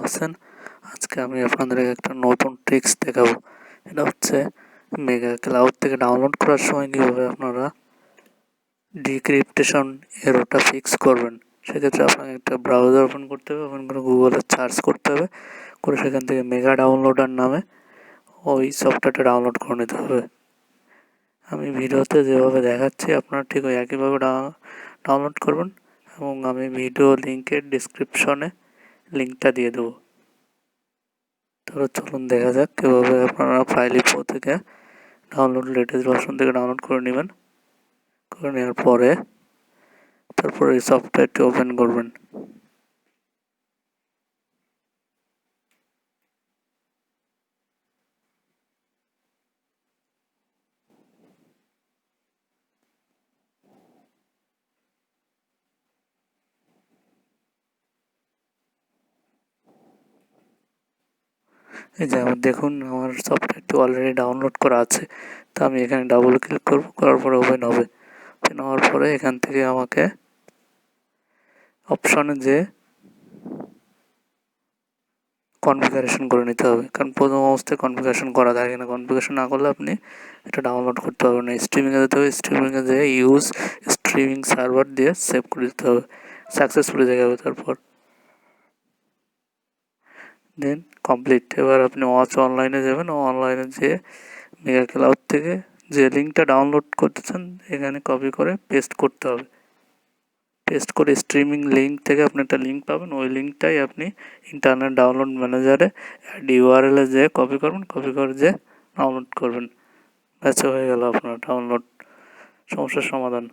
করছেন। আজকে আমি আপনাদের একটা নতুন ট্রিক্স দেখাবো। এটা হচ্ছে মেগা ক্লাউড থেকে ডাউনলোড করার সময় কীভাবে আপনারা ডিক্রিপ্টেশন এররটা ফিক্স করবেন। সেক্ষেত্রে আপনাকে একটা ব্রাউজার ওপেন করতে হবে, ওপেন করে গুগলে সার্চ করতে হবে, করে সেখান থেকে মেগা ডাউনলোডার নামে ওই সফটওয়্যারটা ডাউনলোড করে নিতে হবে। আমি ভিডিওতে যেভাবে দেখাচ্ছি আপনারা ঠিক ওই একইভাবে ডাউনলোড করবেন এবং আমি ভিডিও লিঙ্কের ডিসক্রিপশনে লিঙ্কটা দিয়ে দেবো। তাহলে চলুন দেখা যাক কীভাবে আপনারা ফাইল.io থেকে ডাউনলোড লেটেস্ট ভার্সন থেকে ডাউনলোড করে নেবেন। করে নেওয়ার পরে তারপরে এই সফটওয়্যারটি ওপেন করবেন। এই যে দেখুন আমার সফটওয়্যারটি অলরেডি ডাউনলোড করা আছে। তো আমি এখানে ডাবল ক্লিক করব, করার পরে ওপেন হবে। ওপেন হওয়ার পরে এখান থেকে আমাকে অপশনে যে কনফিগারেশন করে নিতে হবে, কারণ প্রথম অবস্থায় কনফিগারেশন করা থাকে না। কনফিগারেশন না করলে আপনি এটা ডাউনলোড করতে পারবেন না। স্ট্রিমিংয়ে যেতে হবে, স্ট্রিমিংয়ে যেয়ে ইউজ স্ট্রিমিং সার্ভার দিয়ে সেভ করে দিতে হবে, সাকসেসফুলি দেখাবে। তারপর দেন কমপ্লিট। এবার আপনি ওয়াচ অনলাইনে যাবেন, অনলাইনে যেয়ে মেগা ক্লাউড থেকে যে লিঙ্কটা ডাউনলোড করতে চান এখানে কপি করে পেস্ট করতে হবে। পেস্ট করে স্ট্রিমিং লিঙ্ক থেকে আপনি একটা লিঙ্ক পাবেন, ওই লিঙ্কটাই আপনি ইন্টারনেট ডাউনলোড ম্যানেজারে ইউআরএলে যেয়ে কপি করবেন, কপি করে যেয়ে ডাউনলোড করবেন। ব্যাস হয়ে গেল আপনার ডাউনলোড সমস্যার সমাধান।